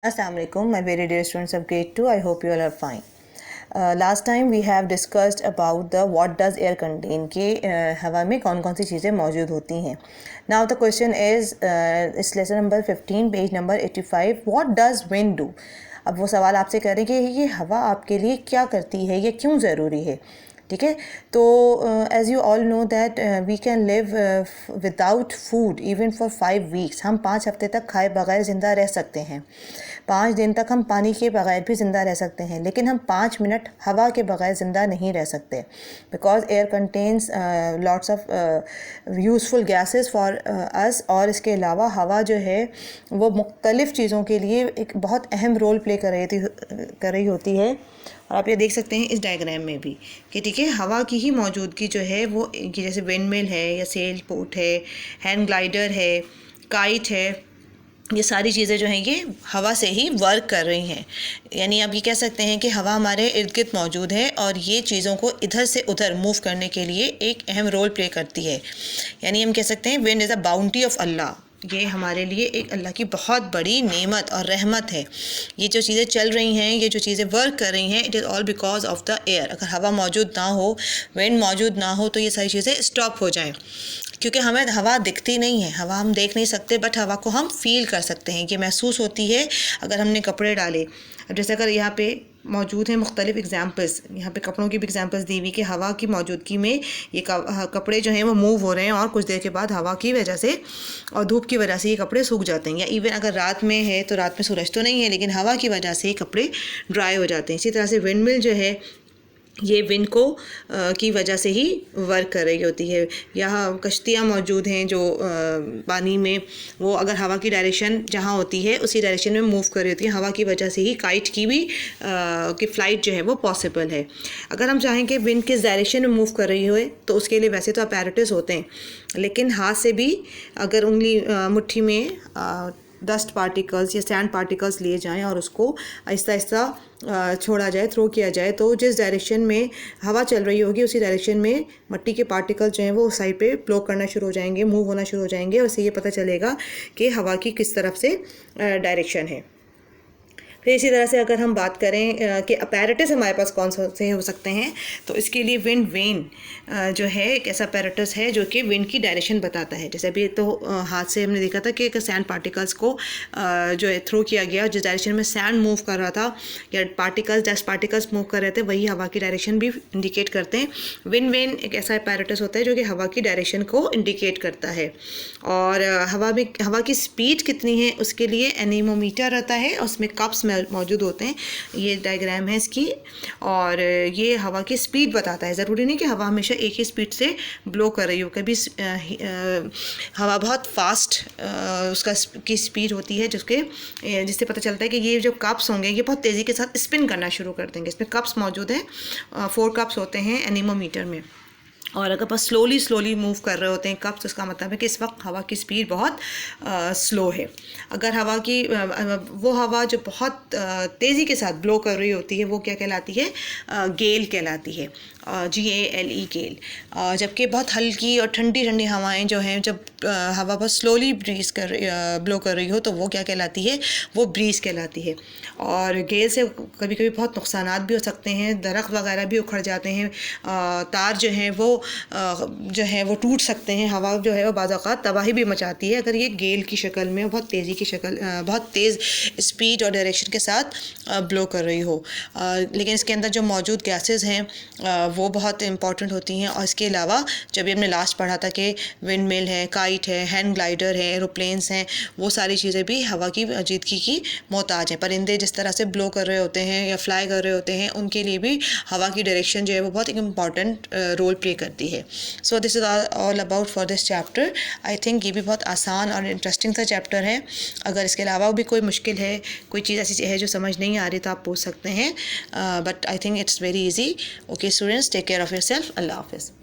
Assalamu alaikum, my very dear students of grade 2. I hope you all are fine. Last time we have discussed about the what does air contain कि हवा में कौन कौन सी चीज़ें मौजूद होती हैं. Now the question is इस lesson number 15 page number 85 what does wind do. अब वो सवाल आपसे करें कि ये हवा आपके लिए क्या करती है, ये क्यों ज़रूरी है. ठीक है, तो as you all know that we can live without food even for 5 weeks. हम 5 हफ्ते तक खाए बगैर ज़िंदा रह सकते हैं. 5 दिन तक हम पानी के बगैर भी ज़िंदा रह सकते हैं, लेकिन हम 5 मिनट हवा के बगैर ज़िंदा नहीं रह सकते. Because air contains lots of useful gases for us. और इसके अलावा हवा जो है वो मुख्तलिफ़ चीज़ों के लिए एक बहुत अहम रोल प्ले कर रही होती है. और आप ये देख सकते हैं इस डायग्राम में भी कि ठीक है, हवा की ही मौजूदगी जो है वो कि जैसे विंडमिल है या सेल बोट है, हैंड ग्लाइडर है, काइट है, ये सारी चीज़ें जो हैं ये हवा से ही वर्क कर रही हैं. यानी आप ये कह सकते हैं कि हवा हमारे इर्द गिर्द मौजूद है और ये चीज़ों को इधर से उधर मूव करने के लिए एक अहम रोल प्ले करती है. यानी हम कह सकते हैं wind is a bounty of Allah. ये हमारे लिए एक अल्लाह की बहुत बड़ी नेमत और रहमत है. ये जो चीज़ें चल रही हैं, ये जो चीज़ें वर्क कर रही हैं, it is all because of the air. अगर हवा मौजूद ना हो, विंड मौजूद ना हो, तो ये सारी चीज़ें स्टॉप हो जाएं. क्योंकि हमें हवा दिखती नहीं है, हवा हम देख नहीं सकते, बट हवा को हम फील कर सकते हैं. ये महसूस होती है अगर हमने कपड़े डाले. अब जैसे अगर यहाँ पे मौजूद हैं मुख्तलिफ एग्जाम्पल्स, यहाँ पे कपड़ों की भी एग्जाम्पल्स दी हुई कि हवा की मौजूदगी में ये कपड़े जो हैं वो मूव हो रहे हैं और कुछ देर के बाद हवा की वजह से और धूप की वजह से ये कपड़े सूख जाते हैं. या इवन अगर रात में है तो रात में सूरज तो नहीं है, लेकिन हवा की वजह से ये कपड़े ड्राई हो जाते हैं. इसी तरह से विंडमिल जो है ये विंड को की वजह से ही वर्क कर रही होती है. यहाँ कश्तियाँ मौजूद हैं जो पानी में, वो अगर हवा की डायरेक्शन जहाँ होती है उसी डायरेक्शन में मूव कर रही होती है. हवा की वजह से ही काइट की भी की फ़्लाइट जो है वो पॉसिबल है. अगर हम चाहें कि विंड किस डायरेक्शन में मूव कर रही हो तो उसके लिए वैसे तो अपैरेटस होते हैं, लेकिन हाथ से भी अगर उंगली मुट्ठी में डस्ट पार्टिकल्स या सैंड पार्टिकल्स लिए जाएं और उसको आहिस्ता आहिस्ता छोड़ा जाए, थ्रो किया जाए, तो जिस डायरेक्शन में हवा चल रही होगी उसी डायरेक्शन में मिट्टी के पार्टिकल्स जो हैं वो उस साइड पे फ्लो करना शुरू हो जाएंगे, मूव होना शुरू हो जाएंगे. और इससे ये पता चलेगा कि हवा की किस तरफ से डायरेक्शन है. फिर इसी तरह से अगर हम बात करें कि अपैरेटस हमारे पास कौन से हो सकते हैं, तो इसके लिए विंड वेन जो है एक ऐसा अपैरेटस है जो कि विंड की डायरेक्शन बताता है. जैसे अभी तो हाथ से हमने देखा था कि सैंड पार्टिकल्स को जो है थ्रो किया गया, जिस डायरेक्शन में सैंड मूव कर रहा था या डस्ट पार्टिकल्स मूव कर रहे थे, वही हवा की डायरेक्शन भी इंडिकेट करते हैं. विंड वेन एक ऐसा अपैरेटस होता है जो कि हवा की डायरेक्शन को इंडिकेट करता है. और हवा की स्पीड कितनी है उसके लिए एनीमोमीटर रहता है, उसमें कप्स मौजूद होते हैं. ये डायग्राम है इसकी, और ये हवा की स्पीड बताता है. ज़रूरी नहीं कि हवा हमेशा एक ही स्पीड से ब्लो कर रही हो. कभी हवा बहुत फास्ट उसका की स्पीड होती है जिससे पता चलता है कि ये जो कप्स होंगे ये बहुत तेज़ी के साथ स्पिन करना शुरू कर देंगे. इसमें कप्स मौजूद हैं, 4 कप्स होते हैं एनीमोमीटर में. और अगर बस स्लोली मूव कर रहे होते हैं कप्स, तो इसका मतलब है कि इस वक्त हवा की स्पीड बहुत स्लो है. अगर वो हवा जो बहुत तेज़ी के साथ ब्लो कर रही होती है वो क्या कहलाती है, गेल कहलाती है, GALE गेल. जबकि बहुत हल्की और ठंडी हवाएं जो हैं, जब हवा बहुत स्लोली ब्लो कर रही हो तो वो क्या कहलाती है, वो ब्रीज कहलाती है. और गेल से कभी कभी बहुत नुकसानात भी हो सकते हैं, दरख्त वगैरह भी उखड़ जाते हैं, तार जो है वो टूट सकते हैं. हवा जो है वो बाज़ औक़ात तबाही भी मचाती है अगर ये गेल की शक्ल में बहुत तेज़ स्पीड और डायरेक्शन के साथ ब्लो कर रही हो. लेकिन इसके अंदर जो मौजूद गैसेस हैं वो बहुत इंपॉर्टेंट होती हैं. और इसके अलावा जब ये हमने लास्ट पढ़ा था कि विंड मिल है, काइट है, हैंड ग्लाइडर है, एरोप्लेन्स हैं, वो सारी चीज़ें भी हवा की मौजूदगी की मोहताज हैं. परिंदे जिस तरह से ब्लो कर रहे होते हैं या फ्लाई कर रहे होते हैं, उनके लिए भी हवा की डायरेक्शन जो है वो बहुत एक इम्पॉर्टेंट रोल प्ले करती है. So this is all about for this chapter. I think ये भी बहुत आसान और इंटरेस्टिंग सा चैप्टर है. अगर इसके अलावा भी कोई मुश्किल है, कोई चीज़ ऐसी है जो समझ नहीं आ रही, तो आप पूछ सकते हैं. But I think it's very easy. Okay students, take care of yourself. Allah हाफ़िज़.